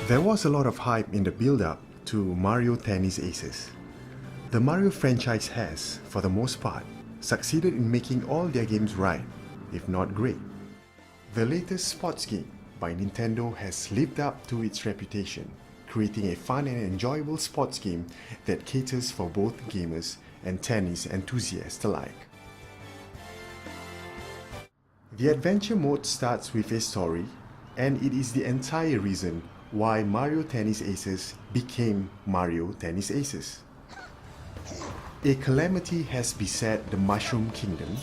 There was a lot of hype in the build-up to Mario Tennis Aces. The Mario franchise has, for the most part, succeeded in making all their games right, if not great. The latest sports game by Nintendo has lived up to its reputation, creating a fun and enjoyable sports game that caters for both gamers and tennis enthusiasts alike. The adventure mode starts with a story, and it is the entire reason why Mario Tennis Aces became Mario Tennis Aces. A calamity has beset the Mushroom Kingdom.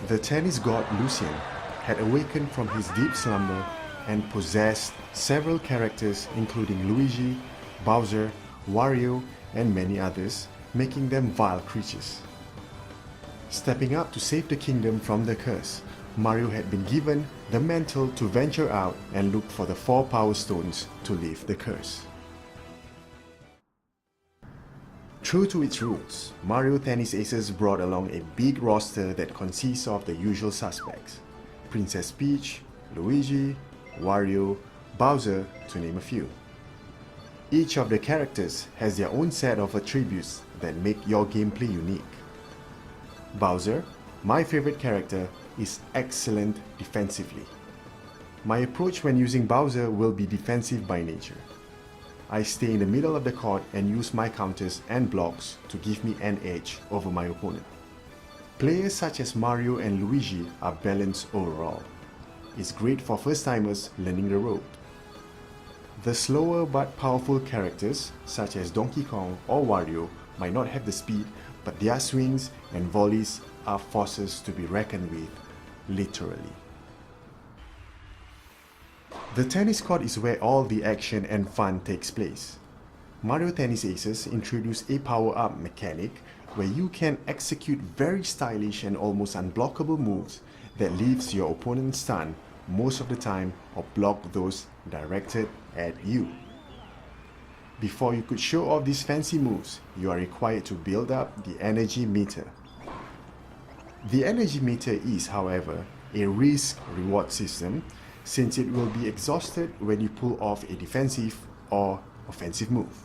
The tennis god Lucian had awakened from his deep slumber and possessed several characters including Luigi, Bowser, Wario, and many others, making them vile creatures. Stepping up to save the kingdom from the curse, Mario had been given the mantle to venture out and look for the 4 Power Stones to lift the curse. True to its roots, Mario Tennis Aces brought along a big roster that consists of the usual suspects: Princess Peach, Luigi, Wario, Bowser, to name a few. Each of the characters has their own set of attributes that make your gameplay unique. Bowser, my favorite character, is excellent defensively. My approach when using Bowser will be defensive by nature. I stay in the middle of the court and use my counters and blocks to give me an edge over my opponent. Players such as Mario and Luigi are balanced overall. It's great for first-timers learning the road. The slower but powerful characters such as Donkey Kong or Wario might not have the speed, but their swings and volleys are forces to be reckoned with, literally. The tennis court is where all the action and fun takes place. Mario Tennis Aces introduced a power-up mechanic where you can execute very stylish and almost unblockable moves that leaves your opponent stunned most of the time or block those directed at you. Before you could show off these fancy moves, you are required to build up the energy meter. The energy meter is, however, a risk-reward system since it will be exhausted when you pull off a defensive or offensive move.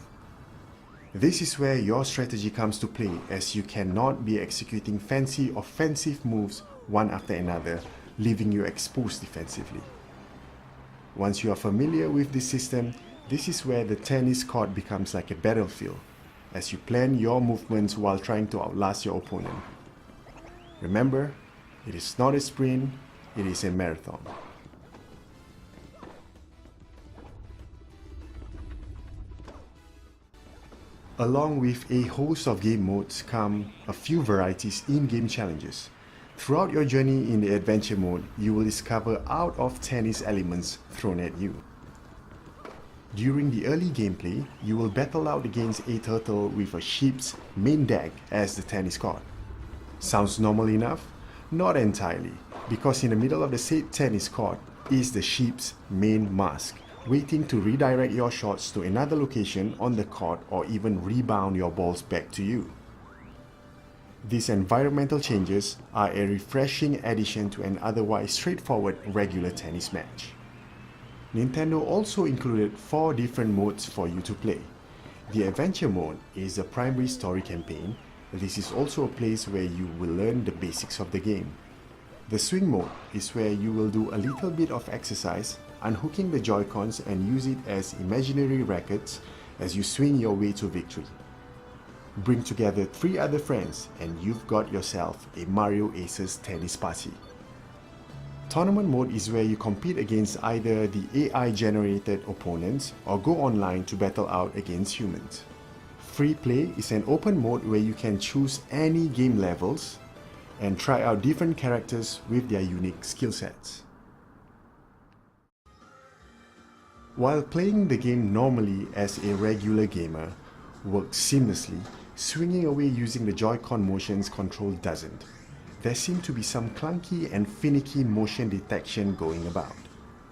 This is where your strategy comes to play, as you cannot be executing fancy offensive moves one after another, leaving you exposed defensively. Once you are familiar with this system, this is where the tennis court becomes like a battlefield, as you plan your movements while trying to outlast your opponent. Remember, it is not a sprint, it is a marathon. Along with a host of game modes come a few varieties in-game challenges. Throughout your journey in the adventure mode, you will discover out of tennis elements thrown at you. During the early gameplay, you will battle out against a turtle with a sheep's main deck as the tennis court. Sounds normal enough? Not entirely, because in the middle of the said tennis court is the sheep's main mask, waiting to redirect your shots to another location on the court or even rebound your balls back to you. These environmental changes are a refreshing addition to an otherwise straightforward regular tennis match. Nintendo also included 4 different modes for you to play. The adventure mode is the primary story campaign. This is also a place where you will learn the basics of the game. The swing mode is where you will do a little bit of exercise, unhooking the Joy-Cons and use it as imaginary rackets as you swing your way to victory. Bring together 3 other friends and you've got yourself a Mario Aces tennis party. Tournament mode is where you compete against either the AI-generated opponents or go online to battle out against humans. Free play is an open mode where you can choose any game levels and try out different characters with their unique skill sets. While playing the game normally as a regular gamer works seamlessly, swinging away using the Joy-Con motions control doesn't. There seem to be some clunky and finicky motion detection going about.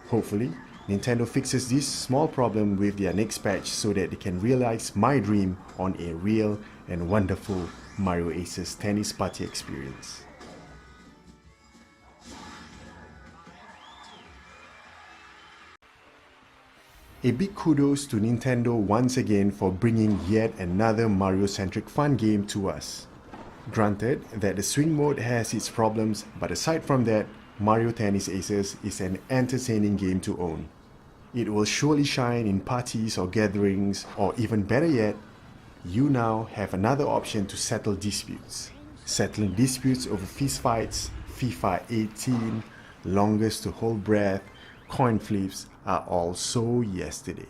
Hopefully, Nintendo fixes this small problem with their next patch so that they can realize my dream on a real and wonderful Mario Aces tennis party experience. A big kudos to Nintendo once again for bringing yet another Mario-centric fun game to us. Granted that the swing mode has its problems, but aside from that, Mario Tennis Aces is an entertaining game to own. It will surely shine in parties or gatherings, or even better yet, you now have another option to settle disputes. Settling disputes over fistfights, FIFA 18, longest to hold breath, coin flips are all so yesterday.